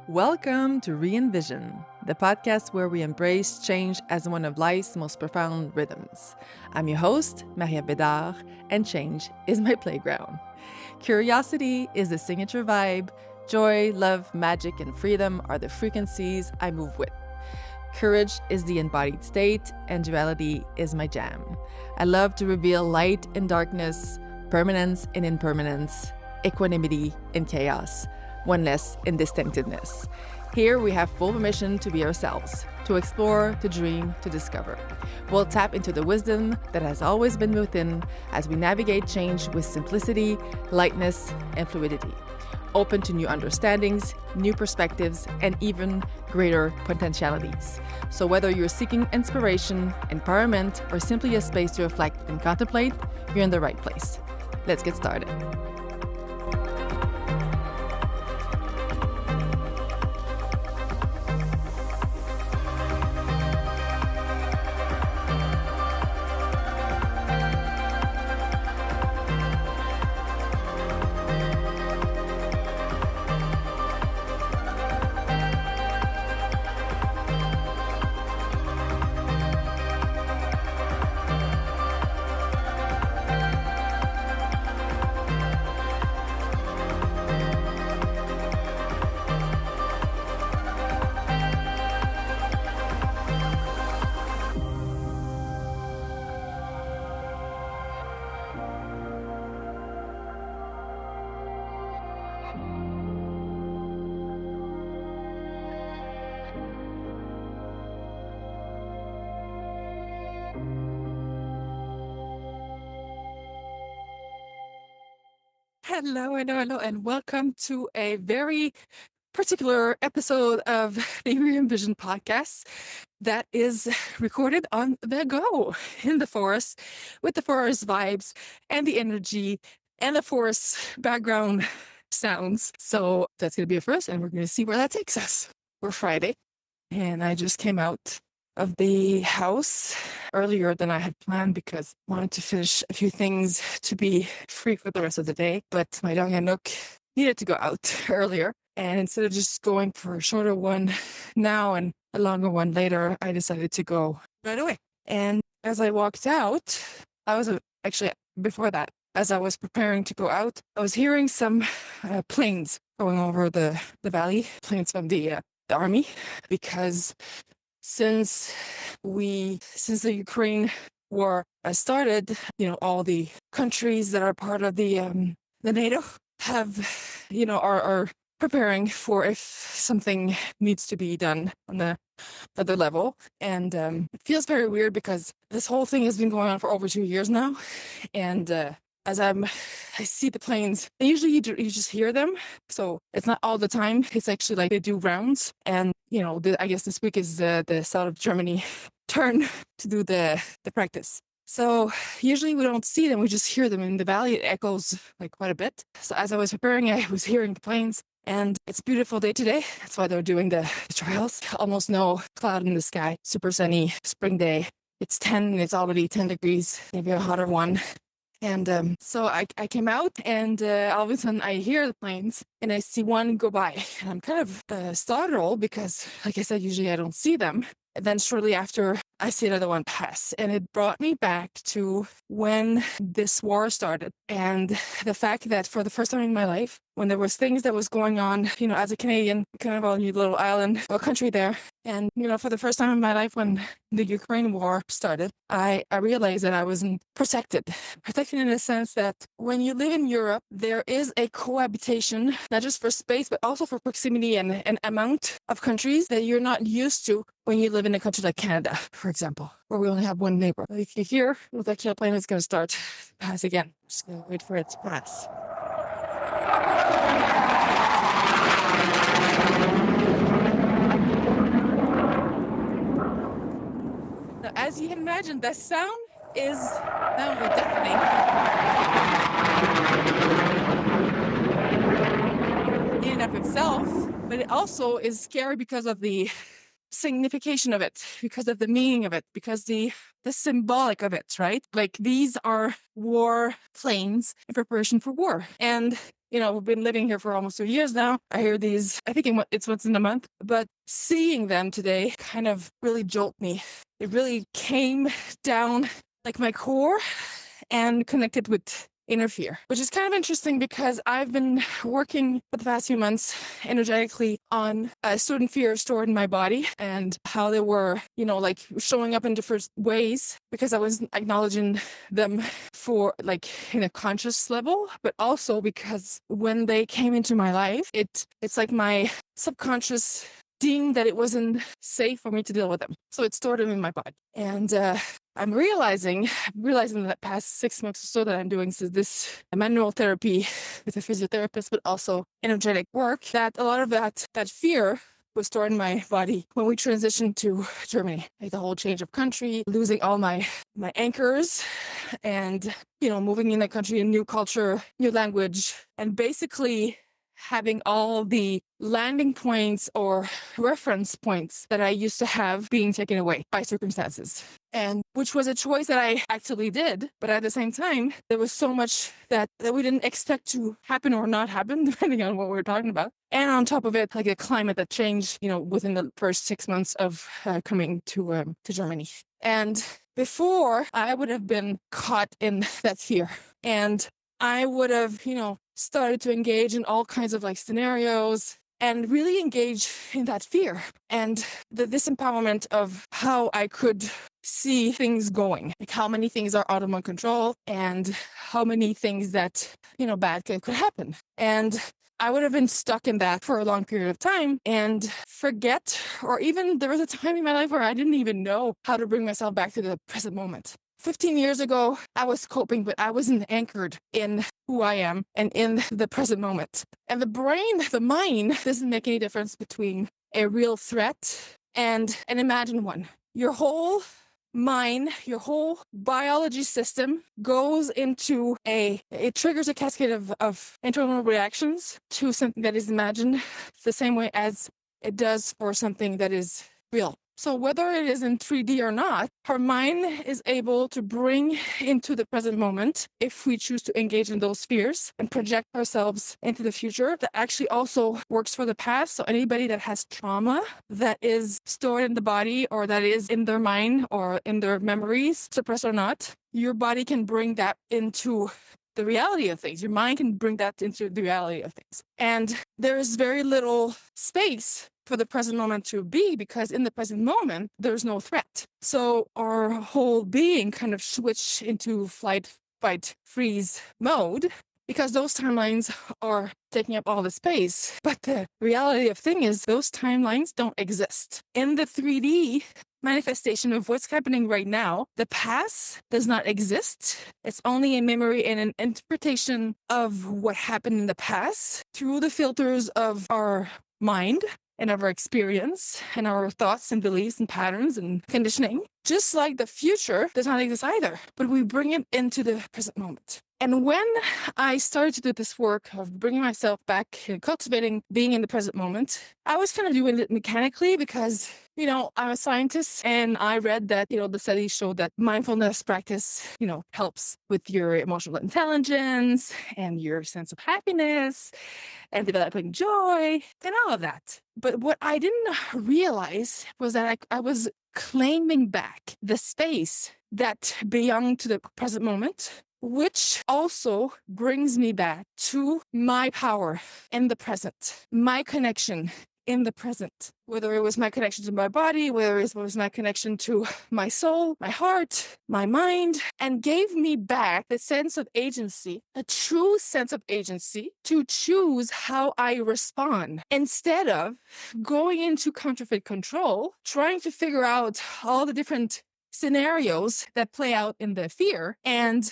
Welcome to Re-Envision, the podcast where we embrace change as one of life's most profound rhythms. I'm your host, Bédard, and change is my playground. Curiosity is the signature vibe. Joy, love, magic, and freedom are the frequencies I move with. Courage is the embodied state, and duality is my jam. I love to reveal light and darkness, permanence and impermanence, equanimity and chaos, oneness and distinctiveness. Here we have full permission to be ourselves, to explore, to dream, to discover. We'll tap into the wisdom that has always been within as we navigate change with simplicity, lightness, and fluidity. Open to new understandings, new perspectives, and even greater potentialities. So whether you're seeking inspiration, empowerment, or simply a space to reflect and contemplate, you're in the right place. Let's get started. Hello, and welcome to a very particular episode of the Re-Envision podcast that is recorded on the go in the forest with the forest vibes and the energy and the forest background sounds. So that's going to be a first, and we're going to see where that takes us. We're Friday, and I just came out of the house earlier than I had planned because I wanted to finish a few things to be free for the rest of the day. But my dog and Nook needed to go out earlier. And instead of just going for a shorter one now and a longer one later, I decided to go right away. And as I walked out, I was actually before that, as I was preparing to go out, I was hearing some planes going over the valley, planes from the army, because since the Ukraine war started, all the countries that are part of the NATO have, are preparing for if something needs to be done on the other level. And it feels very weird because this whole thing has been going on for over 2 years now. And as I see the planes, and usually you just hear them. So it's not all the time. It's actually like they do rounds. And, I guess this week is the South of Germany turn to do the practice. So usually we don't see them. We just hear them in the valley. It echoes like quite a bit. So as I was preparing, I was hearing the planes. And it's a beautiful day today. That's why they're doing the trials. Almost no cloud in the sky. Super sunny spring day. It's 10 and it's already 10 degrees, maybe a hotter one. And so I came out and all of a sudden I hear the planes and I see one go by. And I'm kind of startled because, like I said, usually I don't see them. And then shortly after, I see another one pass. And it brought me back to when this war started. And the fact that for the first time in my life, when there was things that was going on, as a Canadian, kind of on your little island or country there. And, for the first time in my life when the Ukraine war started, I realized that I wasn't protected. Protected in the sense that when you live in Europe, there is a cohabitation, not just for space, but also for proximity and an amount of countries that you're not used to when you live in a country like Canada, for example, where we only have one neighbor. Like here, with actually a plane is going to start to pass again. Just going to wait for it to pass. Now, as you can imagine, that sound is not only deafening, in and of itself, but it also is scary because of the signification of it, because of the meaning of it, because the symbolic of it, right? Like these are war planes in preparation for war. And we've been living here for almost 2 years now. I hear these, I think it's once in a month, but seeing them today kind of really jolt me. It really came down like my core and connected with inner fear, which is kind of interesting because I've been working for the past few months energetically on certain fears stored in my body and how they were, like showing up in different ways because I was acknowledging them for like in a conscious level, but also because when they came into my life, it's like my subconscious deemed that it wasn't safe for me to deal with them. So it stored them in my body. And I'm realizing that past 6 months or so that I'm doing this manual therapy with a physiotherapist, but also energetic work, that a lot of that fear was stored in my body when we transitioned to Germany. Like the whole change of country, losing all my anchors and, moving in a country, a new culture, new language, and basically having all the landing points or reference points that I used to have being taken away by circumstances. And which was a choice that I actually did. But at the same time, there was so much that we didn't expect to happen or not happen, depending on what we were talking about. And on top of it, like a climate that changed, within the first 6 months of coming to Germany. And before, I would have been caught in that fear. And I would have, started to engage in all kinds of like scenarios and really engage in that fear and the disempowerment of how I could see things going, like how many things are out of my control and how many things that, bad could happen. And I would have been stuck in that for a long period of time and forget, or even there was a time in my life where I didn't even know how to bring myself back to the present moment. 15 years ago, I was coping, but I wasn't anchored in who I am and in the present moment. And the mind doesn't make any difference between a real threat and an imagined one. Your whole mind, your whole biology system goes into it triggers a cascade of internal reactions to something that is imagined the same way as it does for something that is real. So whether it is in 3D or not, our mind is able to bring into the present moment if we choose to engage in those fears and project ourselves into the future. That actually also works for the past. So anybody that has trauma that is stored in the body or that is in their mind or in their memories, suppressed or not, your body can bring that into the reality of things. Your mind can bring that into the reality of things. And there is very little space for the present moment to be because in the present moment, there's no threat. So our whole being kind of switched into flight, fight, freeze mode because those timelines are taking up all the space. But the reality of thing is those timelines don't exist. In the 3D manifestation of what's happening right now, the past does not exist. It's only a memory and an interpretation of what happened in the past through the filters of our mind and of our experience and our thoughts and beliefs and patterns and conditioning. Just like the future does not exist either, but we bring it into the present moment. And when I started to do this work of bringing myself back and cultivating being in the present moment, I was kind of doing it mechanically because, I'm a scientist and I read that, the studies showed that mindfulness practice, helps with your emotional intelligence and your sense of happiness and developing joy and all of that. But what I didn't realize was that I was claiming back the space that belonged to the present moment, which also brings me back to my power in the present, my connection in the present, whether it was my connection to my body, whether it was my connection to my soul, my heart, my mind, and gave me back the sense of agency, a true sense of agency to choose how I respond instead of going into counterfeit control, trying to figure out all the different scenarios that play out in the fear and,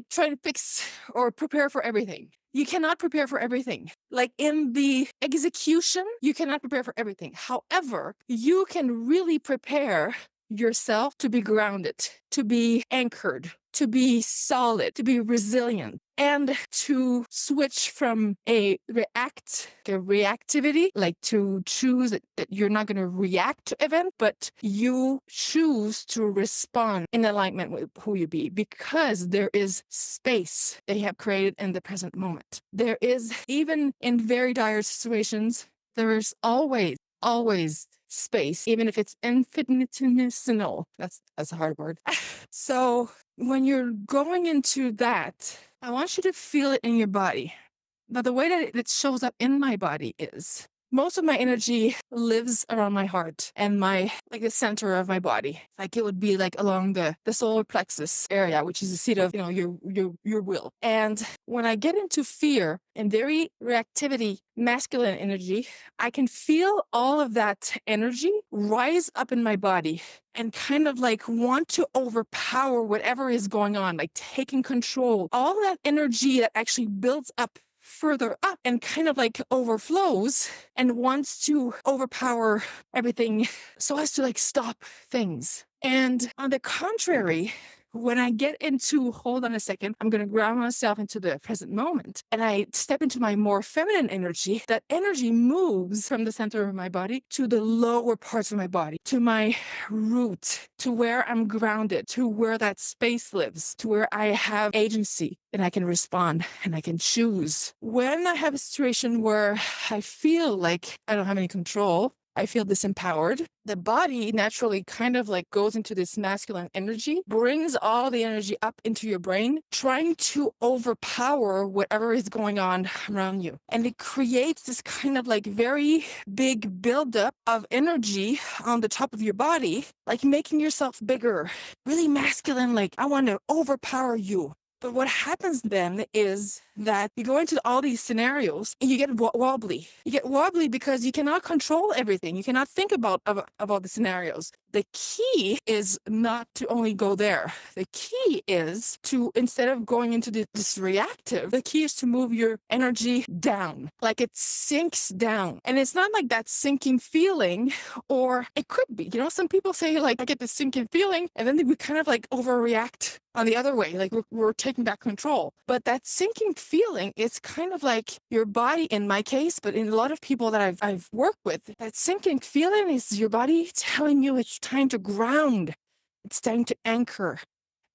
trying to fix or prepare for everything. You cannot prepare for everything. Like in the execution, you cannot prepare for everything. However, you can really prepare yourself to be grounded, to be anchored, to be solid, to be resilient. and to switch from a reactivity, like to choose that you're not going to react to event, but you choose to respond in alignment with who you be, because there is space they have created in the present moment. There is, even in very dire situations, there is always space, even if it's infinitesimal. That's a hard word. So when you're going into that, I want you to feel it in your body. Now, the way that it shows up in my body is most of my energy lives around my heart and the center of my body. Like it would be like along the solar plexus area, which is the seat of, your will. And when I get into fear and very reactivity, masculine energy, I can feel all of that energy rise up in my body and kind of like want to overpower whatever is going on, like taking control. All that energy that actually builds up further up and kind of like overflows and wants to overpower everything so as to like stop things. And on the contrary, when I get into, hold on a second, I'm going to ground myself into the present moment and I step into my more feminine energy, that energy moves from the center of my body to the lower parts of my body, to my root, to where I'm grounded, to where that space lives, to where I have agency and I can respond and I can choose. When I have a situation where I feel like I don't have any control, I feel disempowered, the body naturally kind of like goes into this masculine energy, brings all the energy up into your brain, trying to overpower whatever is going on around you. And it creates this kind of like very big buildup of energy on the top of your body, like making yourself bigger, really masculine, like I want to overpower you. But what happens then is that you go into all these scenarios and you get wobbly. You get wobbly because you cannot control everything. You cannot think about the scenarios. The key is not to only go there. The key is to, instead of going into this reactive, the key is to move your energy down, like it sinks down. And it's not like that sinking feeling, or it could be, some people say like, I get this sinking feeling, and then we kind of like overreact on the other way, like we're taking back control. But that sinking feeling is kind of like your body, in my case, but in a lot of people that I've worked with, that sinking feeling is your body telling you it's time to ground. It's time to anchor.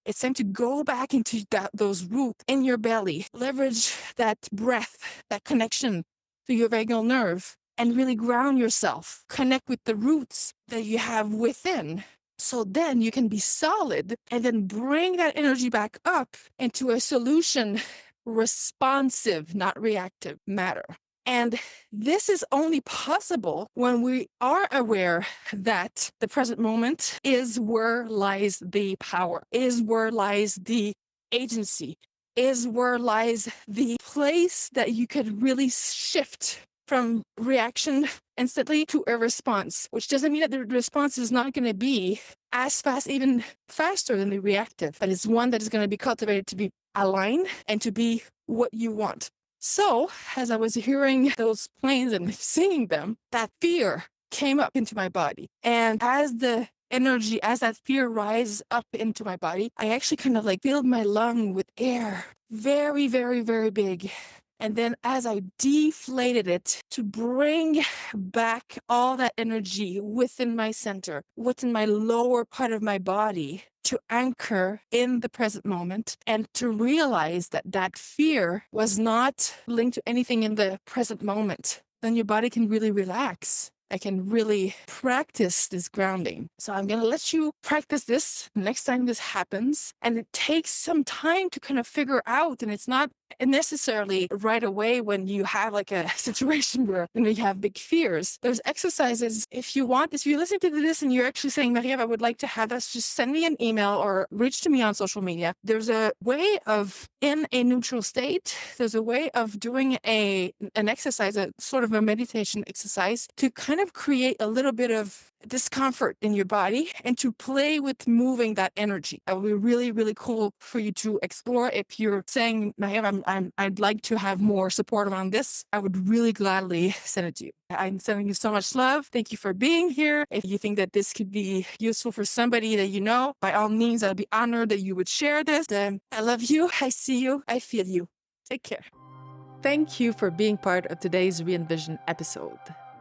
It's time to go back into those roots in your belly. Leverage that breath, that connection to your vagal nerve, and really ground yourself. Connect with the roots that you have within. So then you can be solid and then bring that energy back up into a solution responsive, not reactive matter. And this is only possible when we are aware that the present moment is where lies the power, is where lies the agency, is where lies the place that you could really shift from reaction instantly to a response, which doesn't mean that the response is not going to be as fast, even faster than the reactive, but it's one that is going to be cultivated to be aligned and to be what you want. So as I was hearing those planes and singing them, that fear came up into my body. And as the energy, as that fear rises up into my body, I actually kind of like filled my lung with air, very, very, very big. And then as I deflated it to bring back all that energy within my center, within my lower part of my body, to anchor in the present moment and to realize that that fear was not linked to anything in the present moment, then your body can really relax. I can really practice this grounding. So I'm going to let you practice this next time this happens. And it takes some time to kind of figure out, and it's not necessarily right away when you have like a situation where you have big fears. There's exercises if you want. If you're listening to this and you're actually saying, Maria, I would like to have this, just send me an email or reach to me on social media. There's a way of, in a neutral state, there's a way of doing an exercise, a sort of a meditation exercise to kind of create a little bit of discomfort in your body and to play with moving that energy. That would be really, really cool for you to explore. If you're saying, I'd like to have more support around this, I would really gladly send it to you. I'm sending you so much love. Thank you for being here. If you think that this could be useful for somebody that you know, by all means, I'd be honored that you would share this. I love you. I see you. I feel you. Take care. Thank you for being part of today's Re-Envision episode.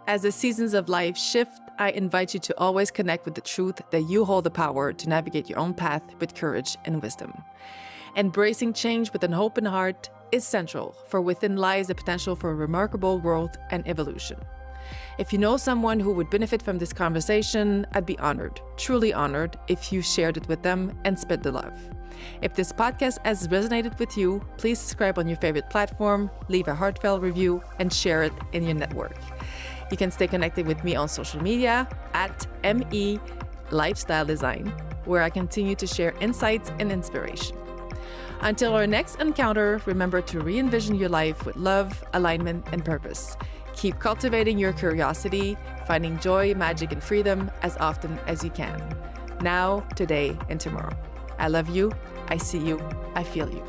As the seasons of life shift, I invite you to always connect with the truth that you hold the power to navigate your own path with courage and wisdom. Embracing change with an open heart is central, for within lies the potential for remarkable growth and evolution. If you know someone who would benefit from this conversation, I'd be honored, truly honored, if you shared it with them and spread the love. If this podcast has resonated with you, please subscribe on your favorite platform, leave a heartfelt review, and share it in your network. You can stay connected with me on social media at ME Lifestyle Design, where I continue to share insights and inspiration. Until our next encounter, remember to re-envision your life with love, alignment, and purpose. Keep cultivating your curiosity, finding joy, magic, and freedom as often as you can. Now, today, and tomorrow. I love you. I see you. I feel you.